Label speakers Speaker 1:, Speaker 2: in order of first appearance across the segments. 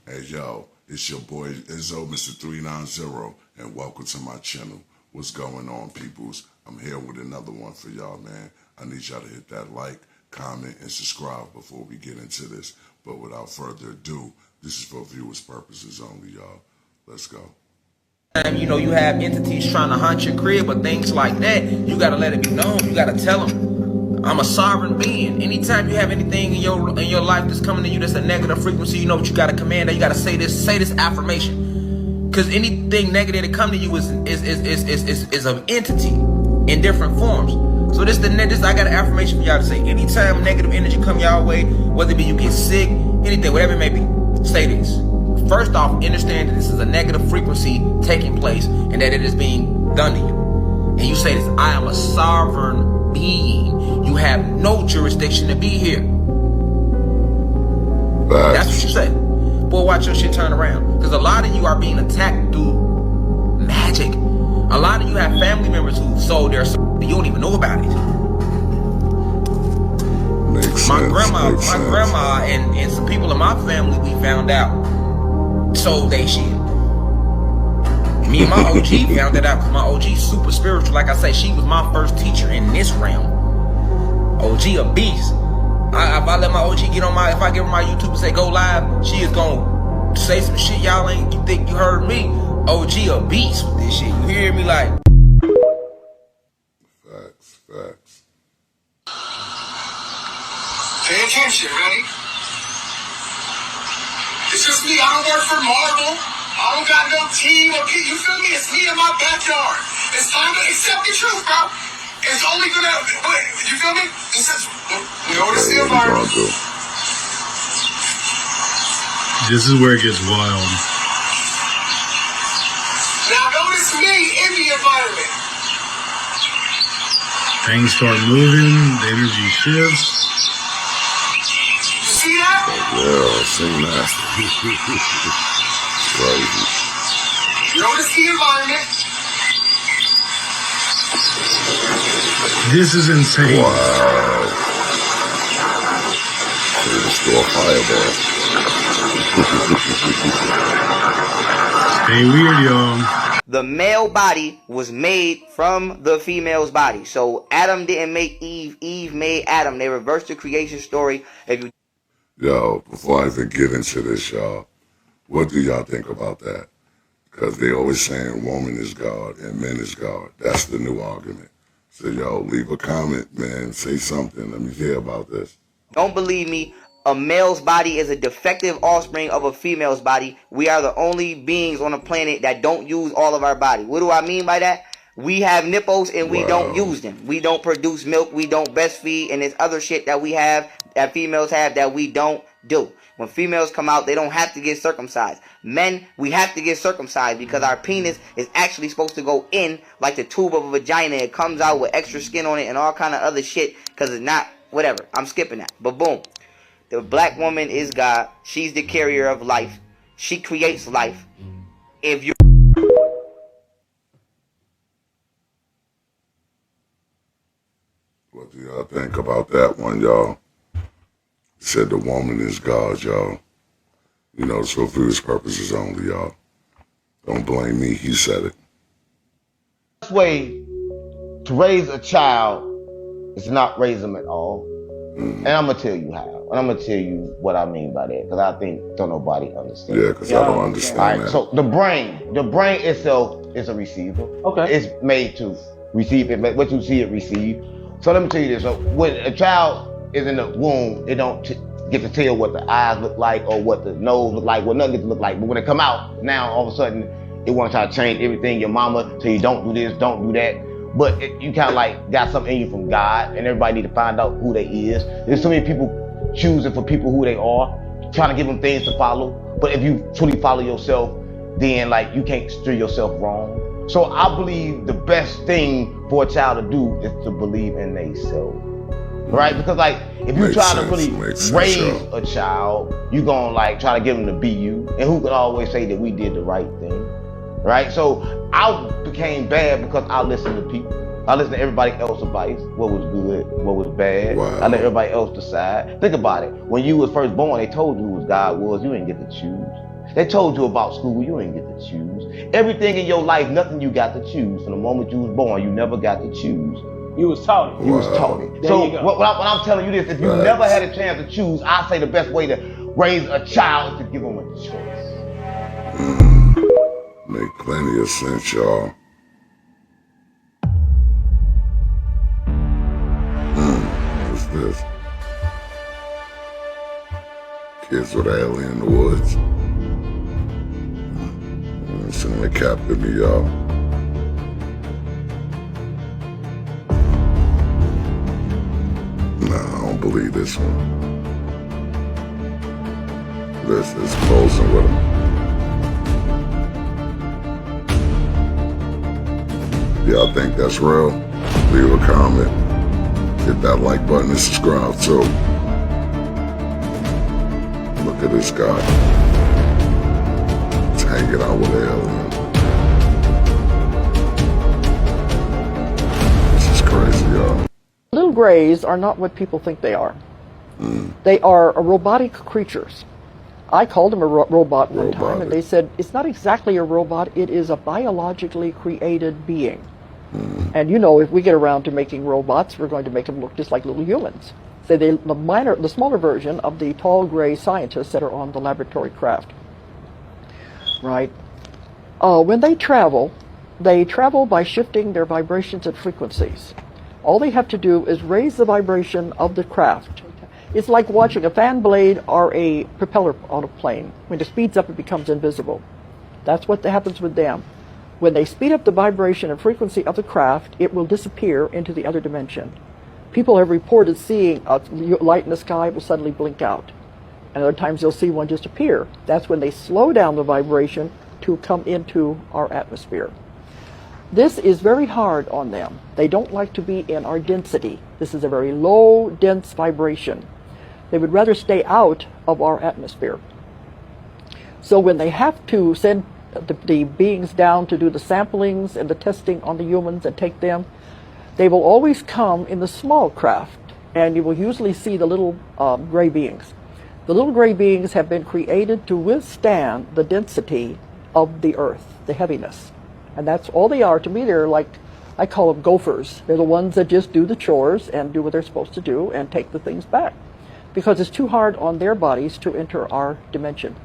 Speaker 1: Hey yo, it's your boy Izzo, Mr. 390, and welcome to my channel. What's going on, peoples? I'm here with another one for y'all, man. I need y'all to hit that like, comment, and subscribe before we get into this. But without further ado, this is for viewers' purposes only, y'all. Let's go.
Speaker 2: You know, you have entities trying to haunt your crib or things like that. You gotta let it be known. You gotta tell them, I'm a sovereign being. Anytime you have anything in your life that's coming to you that's a negative frequency, you know what you gotta command. You gotta say this affirmation. Because anything negative that come to you is an entity in different forms. So this I got an affirmation for y'all to say. Anytime negative energy come y'all way, whether it be you get sick, anything, whatever it may be, say this. First off, understand that this is a negative frequency taking place and that it is being done to you. And you say this, I am a sovereign being. You have no jurisdiction to be here. That's what you say. Boy, watch your shit turn around. Because a lot of you are being attacked through magic. A lot of you have family members who sold their soul. You don't even know about it. My grandma and some people in my family, we found out, sold they shit. Me and my OG found that out because my OG super spiritual. Like I say, she was my first teacher in this realm. OG a beast. If I let my OG get on if I give her my YouTube and say go live, she is gonna say some shit y'all ain't, you think you heard me. OG a beast with this shit. You hear me? Like
Speaker 1: Facts.
Speaker 3: Pay attention, ready? It's just me. I don't work for Marvel. I don't got no team or people. You feel me? It's me in my backyard. It's time to accept the truth, bro. It's only gonna. You feel me? It's just, notice the environment.
Speaker 4: This is where it gets wild.
Speaker 3: Now notice me in the environment.
Speaker 4: Things start moving. The energy shifts.
Speaker 3: See that?
Speaker 1: Yeah, I've seen that. Crazy.
Speaker 3: Notice the environment.
Speaker 4: This is insane.
Speaker 1: Wow. Let's do a fireball.
Speaker 4: Stay weird, y'all.
Speaker 5: The male body was made from the female's body. So Adam didn't make Eve. Eve made Adam. They reversed the creation story.
Speaker 1: Yo, before I even get into this, y'all, what do y'all think about that? Because they always saying woman is God and men is God. That's the new argument. So, yo, leave a comment, man. Say something. Let me hear about this.
Speaker 5: Don't believe me. A male's body is a defective offspring of a female's body. We are the only beings on the planet that don't use all of our body. What do I mean by that? We have nipples and we don't use them. We don't produce milk. We don't breastfeed. And there's other shit that we have, that females have, that we don't do. When females come out, they don't have to get circumcised. Men, we have to get circumcised because our penis is actually supposed to go in like the tube of a vagina. It comes out with extra skin on it and all kind of other shit because it's not, whatever. I'm skipping that. But boom. The black woman is God. She's the carrier of life. She creates life. If you
Speaker 1: What do y'all think about that one, y'all? Said the woman is God, y'all. You know, so for his purposes only, y'all. Don't blame me, he said it.
Speaker 6: The best way to raise a child is not raise them at all. And I'm going to tell you how. And I'm going to tell you what I mean by that. Because I think don't nobody understand.
Speaker 1: Yeah, because I don't understand that.
Speaker 6: So the brain itself is a receiver.
Speaker 7: Okay.
Speaker 6: It's made to receive it. What you see it receive. So let me tell you this. So when a child is in the womb, it don't get to tell what the eyes look like or what the nose look like, what nothing gets to look like. But when it come out, now all of a sudden, it want to try to change everything. Your mama tell you don't do this, don't do that. But you kind of like got something in you from God, and everybody need to find out who they is. There's so many people choosing for people who they are, trying to give them things to follow. But if you truly follow yourself, then like you can't steer yourself wrong. So I believe the best thing for a child to do is to believe in themselves. Right? Because like if you try to really raise a child, you're gonna like try to get them to be you. And who could always say that we did the right thing? Right? So I became bad because I listened to people. I listened to everybody else's advice, what was good, what was bad.
Speaker 1: Wow.
Speaker 6: I let everybody else decide. Think about it. When you was first born, they told you who God was. You didn't get to choose. They told you about school, you ain't get to choose. Everything in your life, nothing you got to choose. From the moment you was born, you never got to choose.
Speaker 7: You was taught it.
Speaker 6: You was taught it.
Speaker 7: There
Speaker 6: So
Speaker 7: you go.
Speaker 6: what I'm telling you this, if you never had a chance to choose, I say the best way to raise a child is to give them a choice.
Speaker 1: Make plenty of sense, y'all. What's this? Kids with an alien in the woods. Sending a cap to me, y'all. Nah, I don't believe this one. This is closing with him. Y'all think that's real? Leave a comment. Hit that like button and subscribe too. Look at this guy. He's hanging out with an alien. This is crazy, y'all.
Speaker 8: Little grays are not what people think they are. They are robotic creatures. I called them a robot one time, and they said, it's not exactly a robot, it is a biologically created being. And you know, if we get around to making robots, we're going to make them look just like little humans. So the smaller version of the tall gray scientists that are on the laboratory craft. Right? When they travel by shifting their vibrations and frequencies. All they have to do is raise the vibration of the craft. It's like watching a fan blade or a propeller on a plane. When it speeds up, it becomes invisible. That's what happens with them. When they speed up the vibration and frequency of the craft, it will disappear into the other dimension. People have reported seeing a light in the sky will suddenly blink out. And other times they'll see one just appear. That's when they slow down the vibration to come into our atmosphere. This is very hard on them. They don't like to be in our density. This is a very low, dense vibration. They would rather stay out of our atmosphere. So when they have to send the beings down to do the samplings and the testing on the humans and take them, they will always come in the small craft, and you will usually see the little gray beings. The little gray beings have been created to withstand the density of the earth, the heaviness. And that's all they are. To me, they're like, I call them gophers. They're the ones that just do the chores and do what they're supposed to do and take the things back. Because it's too hard on their bodies to enter our dimension.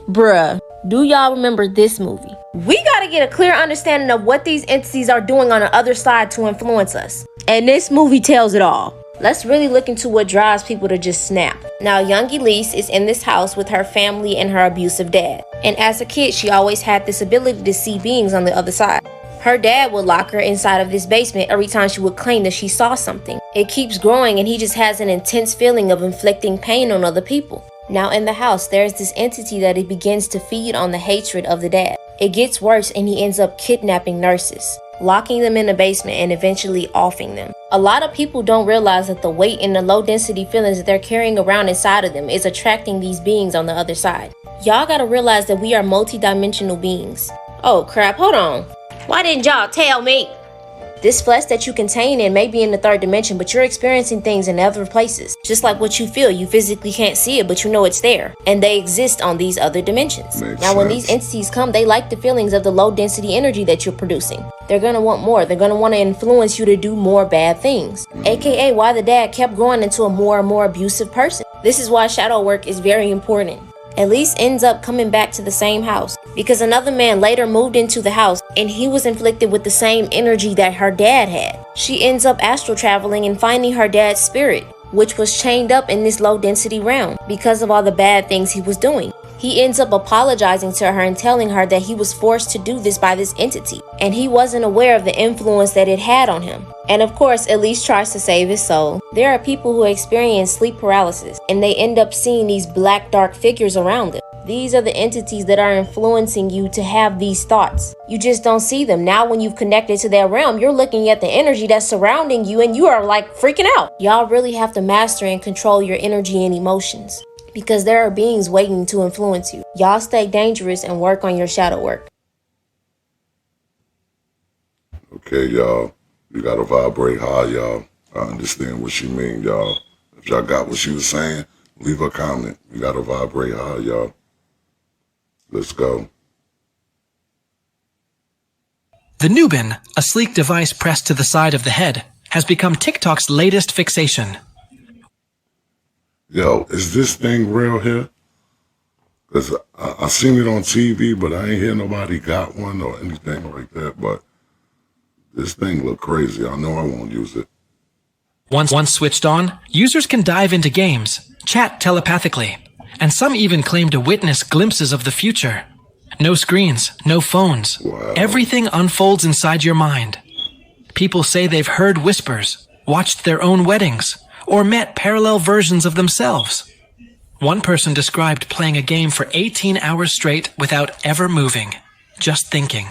Speaker 9: Bruh, do y'all remember this movie? We gotta get a clear understanding of what these entities are doing on the other side to influence us. And this movie tells it all. Let's really look into what drives people to just snap. Now, young Elise is in this house with her family and her abusive dad. And as a kid, she always had this ability to see beings on the other side. Her dad would lock her inside of this basement every time she would claim that she saw something. It keeps growing, and he just has an intense feeling of inflicting pain on other people. Now in the house, there's this entity that it begins to feed on the hatred of the dad. It gets worse, and he ends up kidnapping nurses, locking them in the basement, and eventually offing them. A lot of people don't realize that the weight and the low density feelings that they're carrying around inside of them is attracting these beings on the other side. Y'all gotta realize that we are multi-dimensional beings. Oh crap, hold on. Why didn't y'all tell me? This flesh that you contain in may be in the third dimension, but you're experiencing things in other places. Just like what you feel, you physically can't see it, but you know it's there. And they exist on these other dimensions. Now, when these entities come, they like the feelings of the low density energy that you're producing. They're gonna want more. They're gonna want to influence you to do more bad things. AKA why the dad kept growing into a more and more abusive person. This is why shadow work is very important. Elise ends up coming back to the same house because another man later moved into the house and he was inflicted with the same energy that her dad had. She ends up astral traveling and finding her dad's spirit, which was chained up in this low density realm because of all the bad things he was doing. He ends up apologizing to her and telling her that he was forced to do this by this entity, and he wasn't aware of the influence that it had on him. And of course, Elise tries to save his soul. There are people who experience sleep paralysis, and they end up seeing these black dark figures around them. These are the entities that are influencing you to have these thoughts. You just don't see them. Now when you've connected to that realm, you're looking at the energy that's surrounding you and you are like freaking out. Y'all really have to master and control your energy and emotions, because there are beings waiting to influence you. Y'all stay dangerous and work on your shadow work.
Speaker 1: Okay, y'all. You gotta vibrate high, y'all. I understand what she mean, y'all. If y'all got what she was saying, leave a comment. You gotta vibrate high, y'all. Let's go.
Speaker 7: The Nubin, a sleek device pressed to the side of the head, has become TikTok's latest fixation.
Speaker 1: Yo, is this thing real here? Because I seen it on TV, but I ain't hear nobody got one or anything like that. But this thing look crazy. I know I won't use it.
Speaker 7: Once switched on, users can dive into games, chat telepathically, and some even claim to witness glimpses of the future. No screens, no phones.
Speaker 1: Wow.
Speaker 7: Everything unfolds inside your mind. People say they've heard whispers, watched their own weddings, or met parallel versions of themselves. One person described playing a game for 18 hours straight without ever moving, just thinking.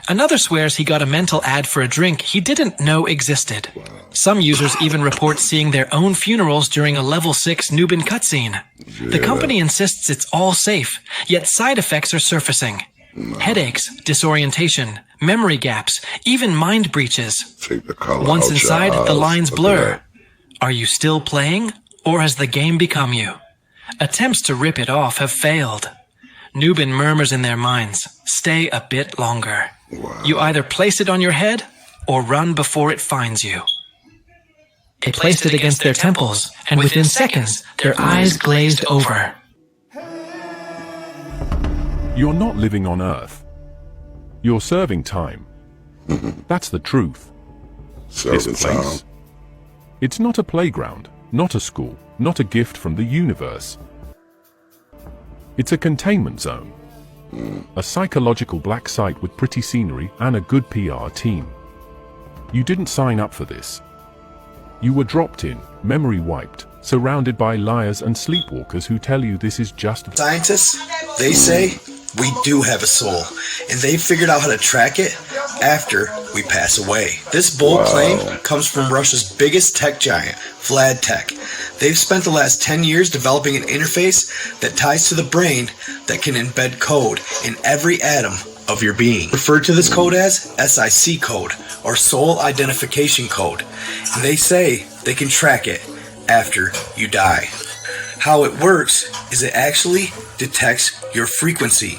Speaker 7: Another swears he got a mental ad for a drink he didn't know existed. Some users even report seeing their own funerals during a level 6 Nubin cutscene. The company insists it's all safe, yet side effects are surfacing. Headaches, disorientation, memory gaps, even mind breaches. Once inside, the lines blur. Are you still playing, or has the game become you? Attempts to rip it off have failed. Nubin murmurs in their minds, stay a bit longer.
Speaker 1: Wow.
Speaker 7: You either place it on your head, or run before it finds you. They placed it against their temples, and within seconds, their eyes glazed over.
Speaker 10: You're not living on Earth. You're serving time. That's the truth.
Speaker 1: Serving
Speaker 10: This place,
Speaker 1: time.
Speaker 10: it's not a playground, not a school, not a gift from the universe. It's a containment zone. A psychological black site with pretty scenery and a good PR team. You didn't sign up for this. You were dropped in, memory wiped, surrounded by liars and sleepwalkers who tell you this is just...
Speaker 11: Scientists, they say we do have a soul, and they figured out how to track it after we pass away. This bold claim comes from Russia's biggest tech giant, Vlad Tech. They've spent the last 10 years developing an interface that ties to the brain that can embed code in every atom of your being. Referred to this code as SIC code, or Soul Identification Code. And they say they can track it after you die. How it works is it actually detects your frequency,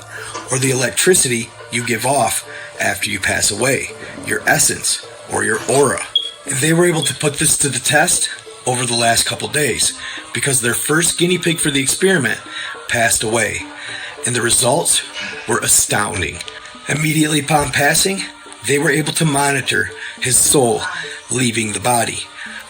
Speaker 11: or the electricity you give off after you pass away, your essence, or your aura. And they were able to put this to the test over the last couple days, because their first guinea pig for the experiment passed away, and the results were astounding. Immediately upon passing, they were able to monitor his soul leaving the body,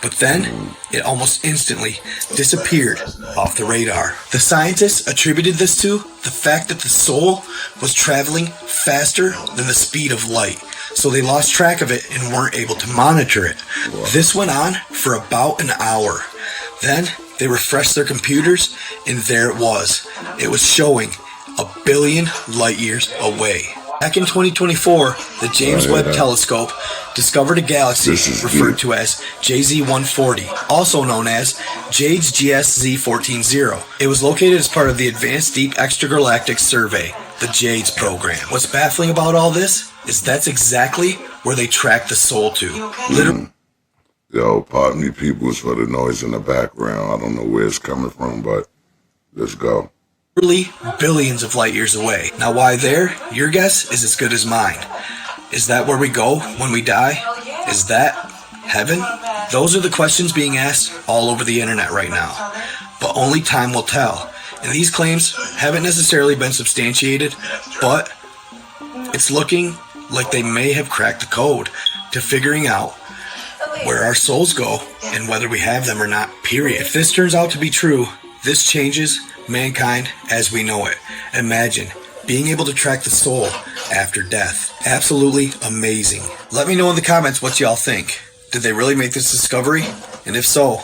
Speaker 11: but then it almost instantly disappeared off the radar. The scientists attributed this to the fact that the soul was traveling faster than the speed of light, so they lost track of it and weren't able to monitor it. This went on for about an hour. Then they refreshed their computers, and there it was. It was showing 1 billion light years away. Back in 2024, the James Webb Telescope discovered a galaxy referred to as JZ140, also known as JADES GSZ140. It was located as part of the Advanced Deep Extragalactic Survey, the JADES program. What's baffling about all this is that's exactly where they track the soul to. Literally.
Speaker 1: Yo, pardon me, peoples, for the noise in the background. I don't know where it's coming from, but let's go.
Speaker 11: Billions of light years away. Now, why there? Your guess is as good as mine. Is that where we go when we die? Is that heaven? Those are the questions being asked all over the internet right now. But only time will tell. And these claims haven't necessarily been substantiated, but it's looking like they may have cracked the code to figuring out where our souls go and whether we have them or not, period. If this turns out to be true, this changes mankind as we know it. Imagine being able to track the soul after death. Absolutely amazing. Let me know in the comments what y'all think. Did they really make this discovery? And if so,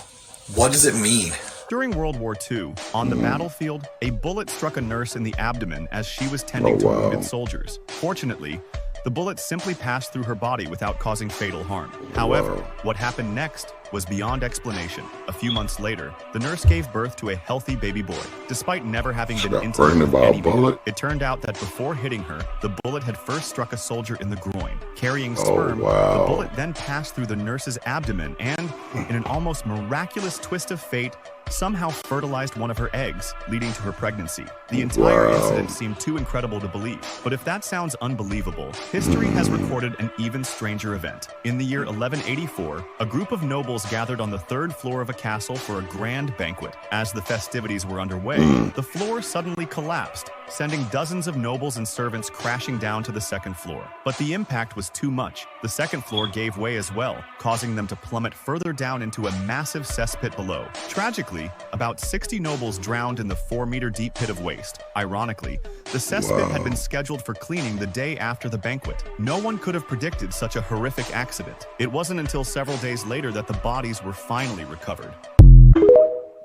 Speaker 11: what does it mean?
Speaker 12: During World War II, on the battlefield, a bullet struck a nurse in the abdomen as she was tending to wounded soldiers. Fortunately, the bullet simply passed through her body without causing fatal harm. However, what happened next was beyond explanation. A few months later, the nurse gave birth to a healthy baby boy, despite never having been intimate with any man. It turned out that before hitting her, the bullet had first struck a soldier in the groin. Carrying sperm, the bullet then passed through the nurse's abdomen and, in an almost miraculous twist of fate, somehow fertilized one of her eggs, leading to her pregnancy. The entire incident seemed too incredible to believe. But if that sounds unbelievable, history has recorded an even stranger event. In the year 1184, a group of nobles gathered on the 3rd floor of a castle for a grand banquet. As the festivities were underway, the floor suddenly collapsed, sending dozens of nobles and servants crashing down to the 2nd floor. But the impact was too much. The 2nd floor gave way as well, causing them to plummet further down into a massive cesspit below. Tragically, about 60 nobles drowned in the 4-meter deep pit of waste. Ironically, the cesspit had been scheduled for cleaning the day after the banquet. No one could have predicted such a horrific accident. It wasn't until several days later that the bodies were finally recovered.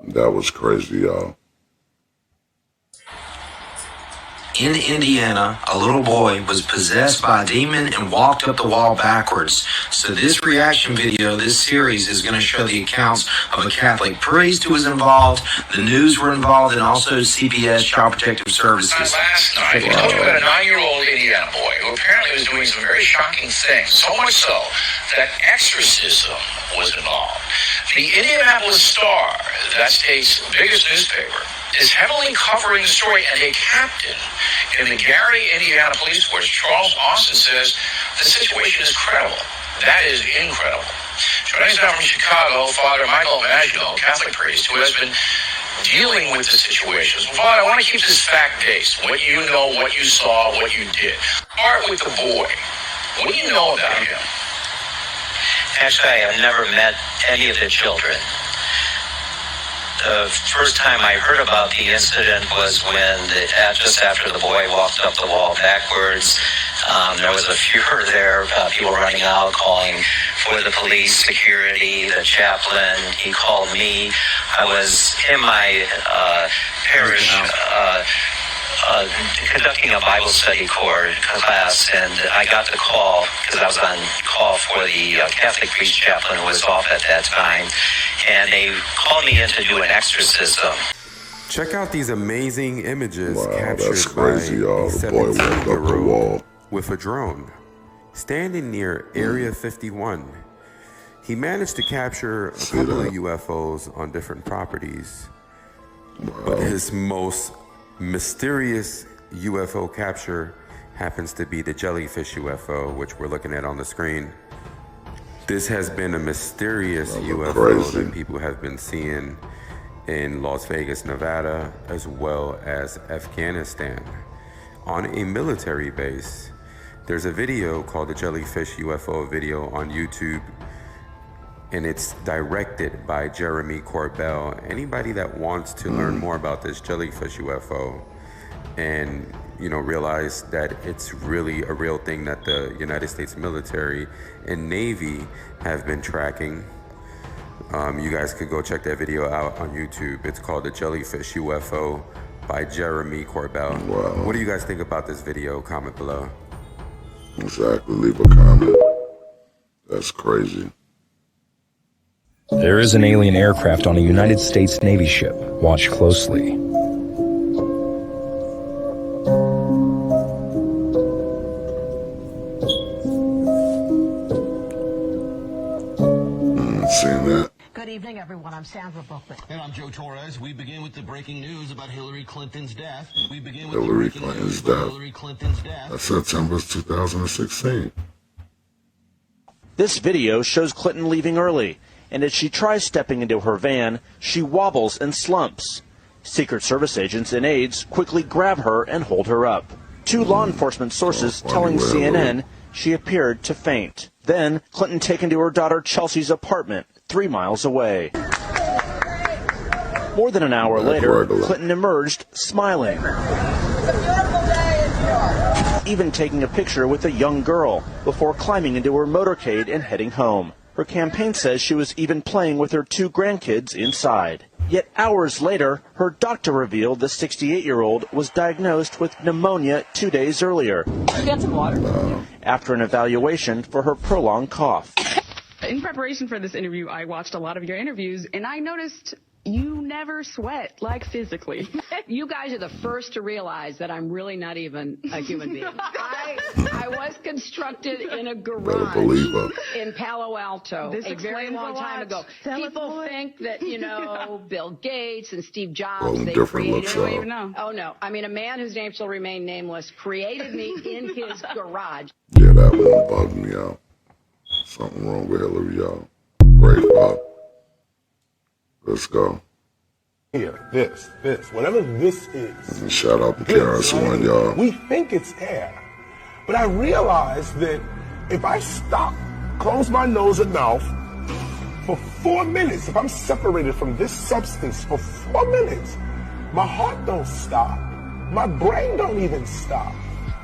Speaker 1: That was crazy, y'all.
Speaker 2: In Indiana, a little boy was possessed by a demon and walked up the wall backwards. So this reaction video, this series, is going to show the accounts of a Catholic priest who was involved, the news were involved, and also CPS, Child Protective Services.
Speaker 3: Last night, we told you about a 9-year-old Indiana boy who apparently was doing some very shocking things. So much so that exorcism was involved. The Indianapolis Star, that state's biggest newspaper, is heavily covering the story, and a captain in the Gary, Indiana Police Force, Charles Austin, says the situation is credible. That is incredible. Joining us now from Chicago, Father Michael Maggio, Catholic priest, who has been dealing with the situation. So, Father, I want to keep this fact-based. What you know, what you saw, what you did. Start with the boy. What do you know about him?
Speaker 13: Actually, I have never met any of the children. The first time I heard about the incident was when, just after the boy walked up the wall backwards, there was a furor there, people running out, calling for the police, security, the chaplain. He called me. I was in my parish conducting a Bible study class, and I got the call because I was on call for the Catholic priest chaplain who was off at that time, and they called me in to do an exorcism.
Speaker 14: Check out these amazing images captured
Speaker 1: that's crazy,
Speaker 14: by
Speaker 1: y'all.
Speaker 14: a
Speaker 1: The boy walked up the
Speaker 14: 17-year-old
Speaker 1: wall
Speaker 14: with a drone. Standing near Area 51, he managed to capture a couple of UFOs on different properties. But his most mysterious UFO capture happens to be the jellyfish UFO, which we're looking at on the screen. This has been a mysterious UFO that people have been seeing in Las Vegas, Nevada, as well as Afghanistan. On a military base, there's a video called the Jellyfish UFO video on YouTube, and it's directed by Jeremy Corbell. Anybody that wants to learn more about this jellyfish UFO and realize that it's really a real thing that the United States military and Navy have been tracking, you guys could go check that video out on YouTube. It's called the Jellyfish UFO by Jeremy Corbell. What do you guys think about this video? Comment below.
Speaker 1: Exactly, leave a comment. That's crazy.
Speaker 15: There is an alien aircraft on a United States Navy ship. Watch closely.
Speaker 1: Seen that?
Speaker 16: Good evening, everyone. I'm Sandra Bookman.
Speaker 17: And I'm Joe Torres. We begin with the breaking news about Hillary Clinton's death. We begin with
Speaker 1: Hillary Clinton's death. That's September 2016.
Speaker 18: This video shows Clinton leaving early, and as she tries stepping into her van, she wobbles and slumps. Secret Service agents and aides quickly grab her and hold her up. Two law enforcement sources telling CNN she appeared to faint. Then, Clinton taken to her daughter Chelsea's apartment, 3 miles away. More than an hour later, Clinton emerged smiling, even taking a picture with a young girl before climbing into her motorcade and heading home. Her campaign says she was even playing with her 2 grandkids inside. Yet hours later, her doctor revealed the 68-year-old was diagnosed with pneumonia 2 days earlier.
Speaker 16: Get some water.
Speaker 18: After an evaluation for her prolonged cough.
Speaker 19: In preparation for this interview, I watched a lot of your interviews, and I noticed you never sweat, like physically.
Speaker 16: You guys are the first to realize that I'm really not even a human being. I was constructed in a garage in Palo Alto a very long time ago. People think that, you know, Bill Gates and Steve Jobs, they created me. Oh, no. I mean, a man whose name shall remain nameless created me in his garage.
Speaker 1: Yeah, that one bugged me out. Something wrong with Hillary, y'all. Pray for her. Let's go.
Speaker 20: Here, this, whatever this is.
Speaker 1: And shout out to KRS-One, y'all.
Speaker 20: We think it's air. But I realized that if I stop, close my nose and mouth for 4 minutes, if I'm separated from this substance for 4 minutes, my heart don't stop. My brain don't even stop.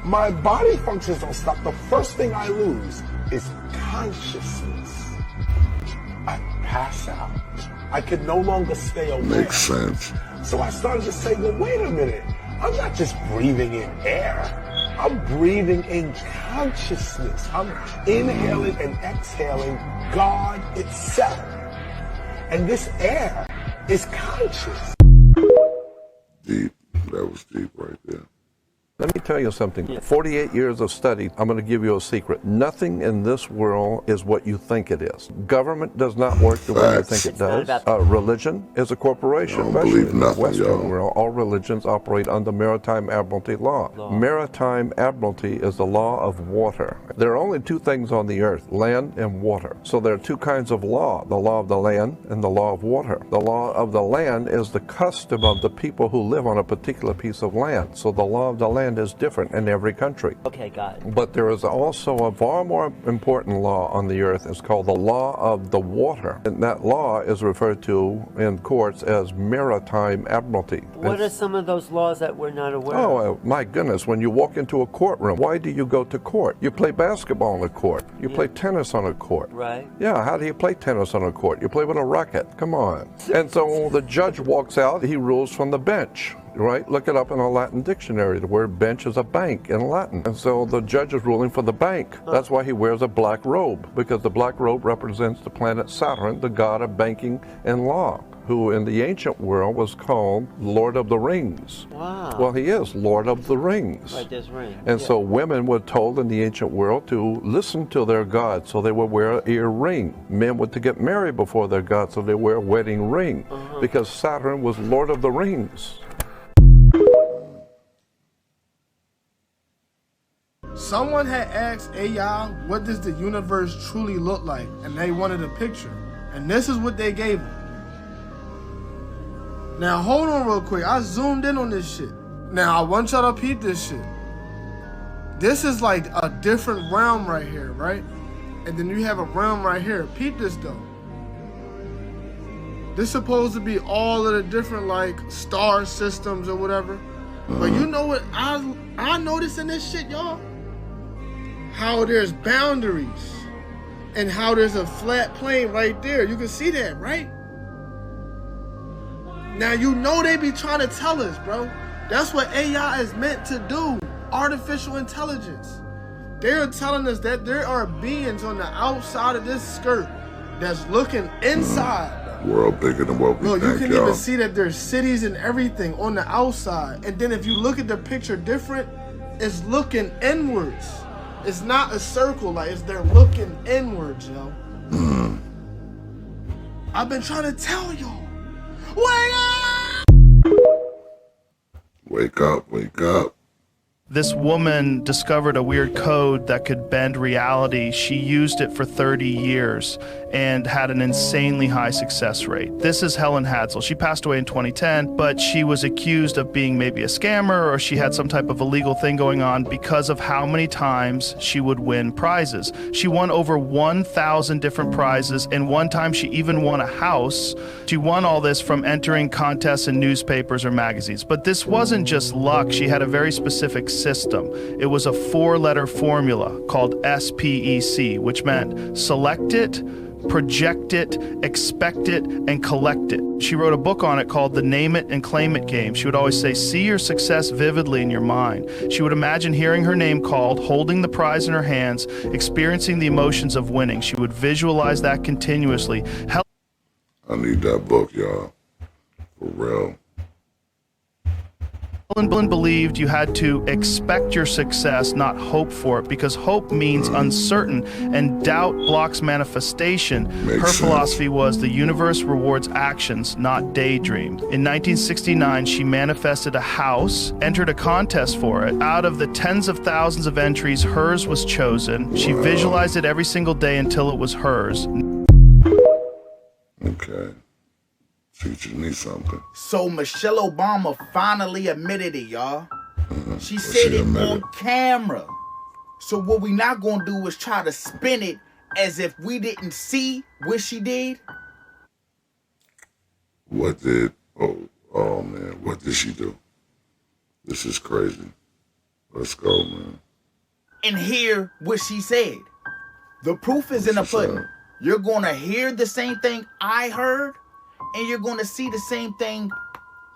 Speaker 20: My body functions don't stop. The first thing I lose is consciousness. I pass out. I can no longer stay awake.
Speaker 1: Makes sense.
Speaker 20: So I started to say, well, wait a minute. I'm not just breathing in air. I'm breathing in consciousness. I'm inhaling and exhaling God itself. And this air is conscious.
Speaker 1: Deep. That was deep right there.
Speaker 21: Let me tell you something. 48 years of study, I'm going to give you a secret. Nothing in this world is what you think it is. Government does not work the way you think it does. Religion is a corporation, especially in the Western world. All religions operate under maritime admiralty law. Maritime admiralty is the law of water. There are only two things on the earth, land and water. So there are two kinds of law, the law of the land and the law of water. The law of the land is the custom of the people who live on a particular piece of land. So the law of the land is different in every country.
Speaker 22: Okay, got it.
Speaker 21: But there is also a far more important law on the earth. It's called the law of the water. And that law is referred to in courts as maritime admiralty.
Speaker 22: What are some of those laws that we're not aware of?
Speaker 21: Oh, my goodness. When you walk into a courtroom, why do you go to court? You play basketball on a court. You play tennis on a court.
Speaker 22: Right.
Speaker 21: Yeah, how do you play tennis on a court? You play with a racket. Come on. And so the judge walks out, he rules from the bench. Right? Look it up in a Latin dictionary. The word bench is a bank in Latin. And so the judge is ruling for the bank. That's why he wears a black robe, because the black robe represents the planet Saturn, the god of banking and law, who in the ancient world was called Lord of the Rings.
Speaker 22: Wow.
Speaker 21: Well, he is Lord of the Rings.
Speaker 22: Right, there's rings.
Speaker 21: And so women were told in the ancient world to listen to their god, so they would wear an ear ring. Men were to get married before their god, so they wear a wedding ring, because Saturn was Lord of the Rings.
Speaker 23: Someone had asked AI, what does the universe truly look like? And they wanted a picture. And this is what they gave them. Now, hold on real quick. I zoomed in on this shit. Now, I want y'all to peep this shit. This is like a different realm right here, right? And then you have a realm right here. Peep this, though. This is supposed to be all of the different, like, star systems or whatever. But you know what I noticed in this shit, y'all? How there's boundaries and how there's a flat plane right there. You can see that, right? Now, you know they be trying to tell us, bro. That's what AI is meant to do. Artificial intelligence. They're telling us that there are beings on the outside of this skirt that's looking inside.
Speaker 1: World bigger than what we
Speaker 23: Look,
Speaker 1: think,
Speaker 23: you can
Speaker 1: y'all.
Speaker 23: even see that there's cities and everything on the outside. And then if you look at the picture different, it's looking inwards. It's not a circle, like they're looking inwards, yo. I've been trying to tell y'all. Wake up!
Speaker 1: Wake up, wake up.
Speaker 24: This woman discovered a weird code that could bend reality. She used it for 30 years and had an insanely high success rate. This is Helen Hadsell. She passed away in 2010, but she was accused of being maybe a scammer, or she had some type of illegal thing going on because of how many times she would win prizes. She won over 1,000 different prizes, and one time she even won a house. She won all this from entering contests in newspapers or magazines. But this wasn't just luck. She had a very specific system. It was a 4-letter formula called SPEC, which meant select it, project it, expect it, and collect it. She wrote a book on it called The Name It and Claim It Game. She would always say, see your success vividly in your mind. She would imagine hearing her name called, holding the prize in her hands, experiencing the emotions of winning. She would visualize that continuously.
Speaker 1: I need that book, y'all. For real.
Speaker 24: Helen believed you had to expect your success, not hope for it, because hope means uncertain and doubt blocks manifestation. Her philosophy was the universe rewards actions, not daydream. In 1969, she manifested a house, entered a contest for it. Out of the tens of thousands of entries, hers was chosen. She visualized it every single day until it was hers.
Speaker 1: Okay. Teaching me something.
Speaker 4: So Michelle Obama finally admitted it, y'all. She said it on camera. So what we not gonna do is try to spin it as if we didn't see what she did.
Speaker 1: What did, oh man, what did she do? This is crazy. Let's go, man.
Speaker 4: And hear what she said. The proof is in the pudding. You're gonna hear the same thing I heard, and you're going to see the same thing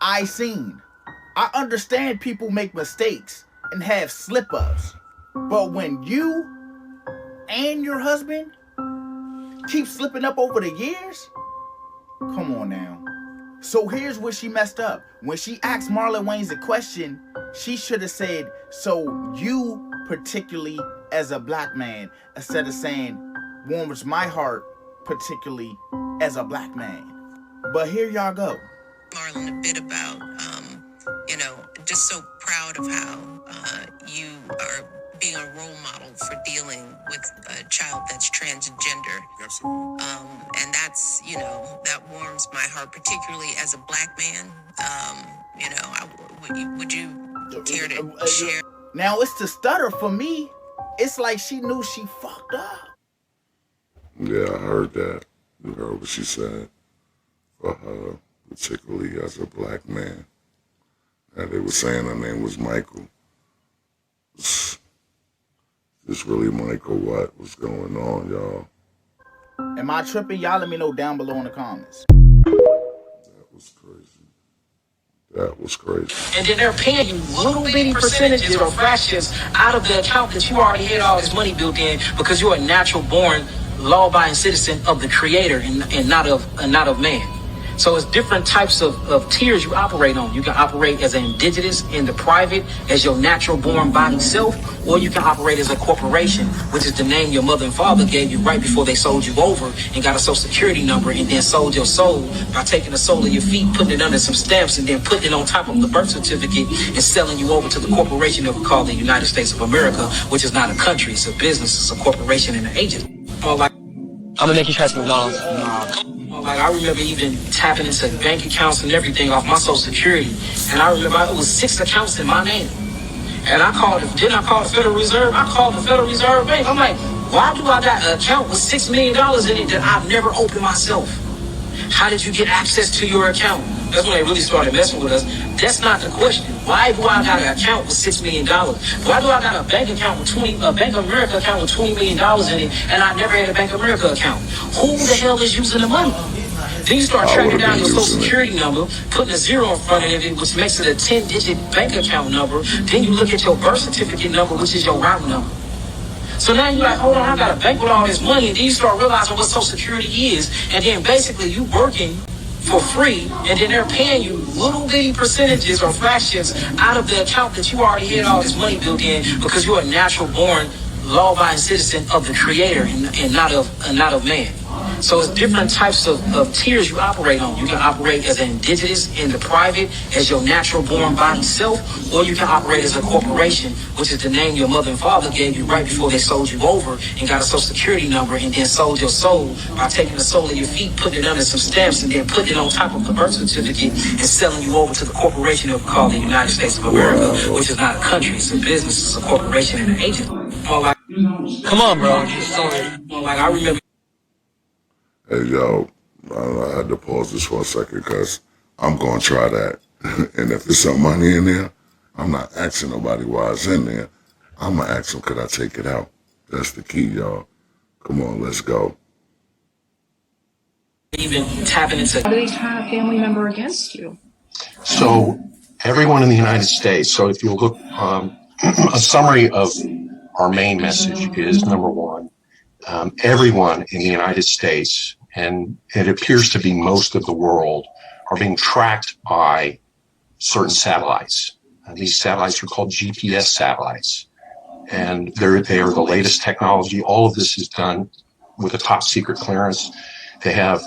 Speaker 4: I seen. I understand people make mistakes and have slip-ups. But when you and your husband keep slipping up over the years, come on now. So here's where she messed up. When she asked Marlon Wayans a question, she should have said, so you particularly as a black man, instead of saying, warms my heart particularly as a black man. But here y'all go.
Speaker 5: Marlon, a bit about, just so proud of how you are being a role model for dealing with a child that's transgender. Absolutely. And that's, that warms my heart, particularly as a black man. Would you care to share?
Speaker 4: Now it's the stutter for me. It's like she knew she fucked up.
Speaker 1: Yeah, I heard that. You heard what she said. For her, particularly as a black man. And they were saying her name was Michael. Is this really Michael? What's going on, y'all?
Speaker 4: Am I tripping? Y'all let me know down below in the comments.
Speaker 1: That was crazy. That was crazy.
Speaker 6: And then they're paying you little bitty percentages or fractions out of the account that you already had all this money built in because you're a natural born, law-abiding citizen of the Creator and not of man. So it's different types of tiers you operate on. You can operate as an indigenous in the private, as your natural born body self, or you can operate as a corporation, which is the name your mother and father gave you right before they sold you over and got a social security number and then sold your soul by taking the sole of your feet, putting it under some stamps, and then putting it on top of the birth certificate and selling you over to the corporation that we call the United States of America, which is not a country, it's a business, it's a corporation and an agent. I'm gonna make you try some McDonald's. Like, I remember even tapping into bank accounts and everything off my social security. And I remember it was 6 accounts in my name. And I called the Federal Reserve? I called the Federal Reserve Bank. I'm like, why do I got an account with $6 million in it that I've never opened myself? How did you get access to your account? That's when they really started messing with us. That's not the question. Why do I got an account with $6 million? Why do I got a bank account with a Bank of America account with $20 million in it, and I never had a Bank of America account? Who the hell is using the money? Then you start tracking down your social security number, putting a 0 in front of it, which makes it a 10-digit bank account number. Then you look at your birth certificate number, which is your route number. So now you're like, hold on, I got a bank with all this money, and then you start realizing what social security is, and then basically you working for free, and then they're paying you little bitty percentages or fractions out of the account that you already had all this money built in because you're a natural born, law-abiding citizen of the Creator and not of man. So it's different types of tiers you operate on. You can operate as an indigenous in the private, as your natural born body self, or you can operate as a corporation, which is the name your mother and father gave you right before they sold you over and got a social security number and then sold your soul by taking the sole of your feet, putting it under some stamps, and then putting it on top of the birth certificate and selling you over to the corporation that we call the United States of America, which is not a country, it's a business, it's a corporation and an agent. Come on, bro. I remember.
Speaker 1: Hey, yo, I had to pause this for a second because I'm going to try that. And if there's some money in there, I'm not asking nobody why it's in there. I'm going to ask them, could I take it out? That's the key, y'all. Come on, let's go.
Speaker 6: even tapping into.
Speaker 7: How do they turn a family member against you?
Speaker 8: So everyone in the United States, so if you look, a summary of our main message is, number one, everyone in the United States, and it appears to be most of the world, are being tracked by certain satellites. These satellites are called GPS satellites, and they are the latest technology. All of this is done with a top secret clearance. They have...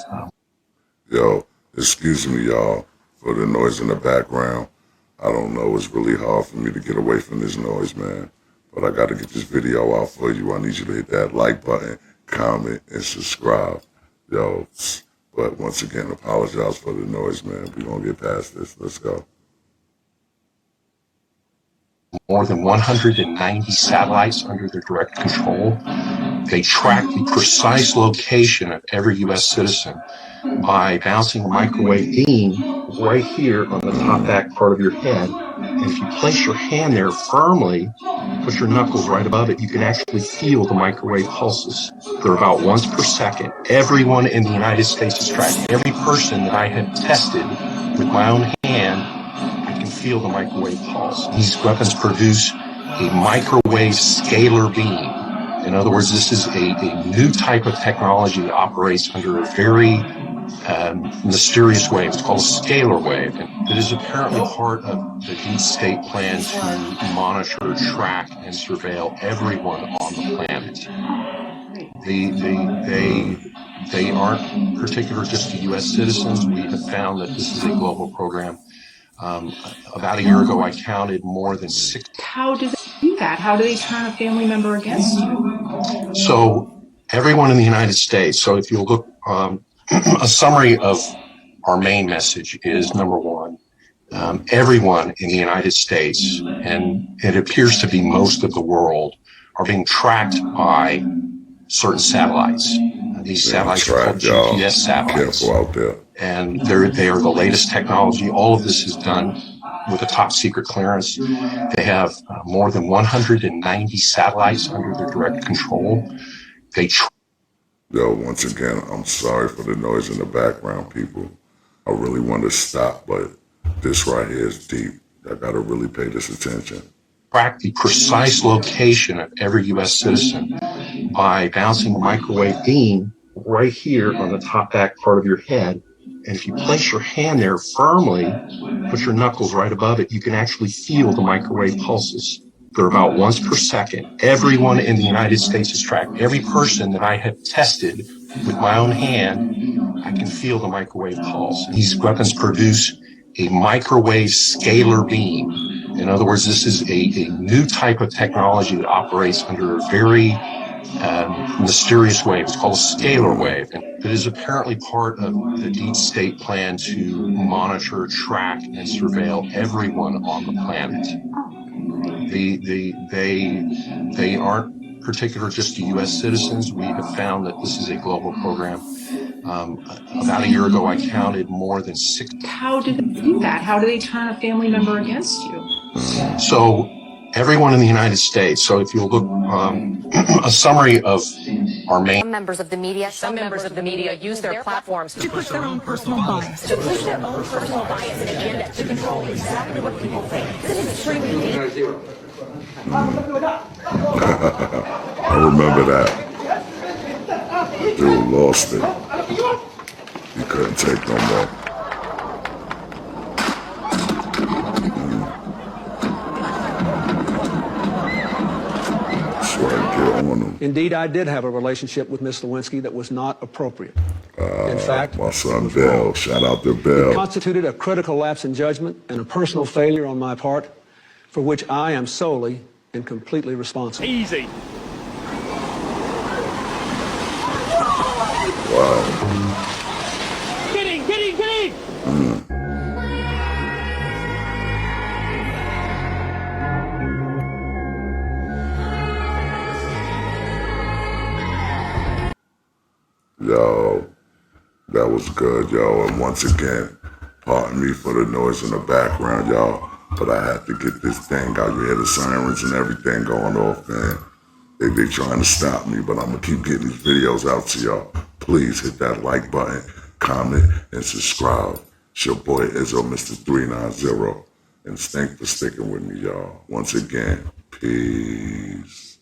Speaker 1: Yo, excuse me, y'all, for the noise in the background. I don't know, it's really hard for me to get away from this noise, man. But I got to get this video out for you. I need you to hit that like button, comment, and subscribe. Yo, but once again, apologize for the noise, man. We're going to get past this. Let's go.
Speaker 8: More than 190 satellites under their direct control. They track the precise location of every U.S. citizen by bouncing a microwave beam right here on the top back part of your head. And if you place your hand there firmly, put your knuckles right above it, you can actually feel the microwave pulses. They're about once per second. Everyone in the United States is tracked. Every person that I have tested with my own hand, I can feel the microwave pulse. These weapons produce a microwave scalar beam. In other words, this is a new type of technology that operates under a very mysterious wave. It's called a scalar wave. And it is apparently part of the deep state plan to monitor, track, and surveil everyone on the planet. They aren't particular just to U.S. citizens. We have found that this is a global program. About a year ago, I counted more than 6.
Speaker 7: How do they do that? How do they turn a family member against you?
Speaker 8: So everyone in the United States, so if you look, a summary of our main message is, number one, everyone in the United States, and it appears to be most of the world, are being tracked by certain satellites. These satellites are called GPS satellites.
Speaker 1: Careful out there.
Speaker 8: And they are the latest technology. All of this is done with a top secret clearance. They have more than 190 satellites under their direct control.
Speaker 1: Yo, once again, I'm sorry for the noise in the background, people. I really want to stop, but this right here is deep. I gotta really pay this attention.
Speaker 8: Track the precise location of every U.S. citizen by bouncing a microwave beam right here on the top back part of your head. And if you place your hand there firmly, put your knuckles right above it, you can actually feel the microwave pulses. They're about once per second. Everyone in the United States is tracked. Every person that I have tested with my own hand, I can feel the microwave pulse. These weapons produce a microwave scalar beam. In other words, this is a new type of technology that operates under a very mysterious wave. It's called a scalar wave. And it is apparently part of the deep state plan to monitor, track, and surveil everyone on the planet. They aren't particular just to U.S. citizens. We have found that this is a global program. About a year ago, I counted more than 6.
Speaker 7: How do they do that? How do they turn a family member against you?
Speaker 8: So everyone in the United States, so if you look, a summary of our main...
Speaker 9: Some members of the media use their platforms to push their own personal bias, and agenda to control exactly what people think. This is extremely dangerous.
Speaker 1: I remember that. Dude lost it. He couldn't take no more.
Speaker 10: Indeed, I did have a relationship with Miss Lewinsky that was not appropriate. In fact,
Speaker 1: my son Bill, shout out to Bill.
Speaker 10: It constituted a critical lapse in judgment and a personal failure on my part, for which I am solely and completely responsible.
Speaker 25: Easy.
Speaker 1: Wow.
Speaker 25: Get in!
Speaker 1: Yo, that was good, yo. And once again, pardon me for the noise in the background, y'all. But I had to get this thing out. You hear the sirens and everything going off, man. They trying to stop me, but I'm going to keep getting these videos out to y'all. Please hit that like button, comment, and subscribe. It's your boy Izzo, Mr. 390. And thanks for sticking with me, y'all. Once again, peace.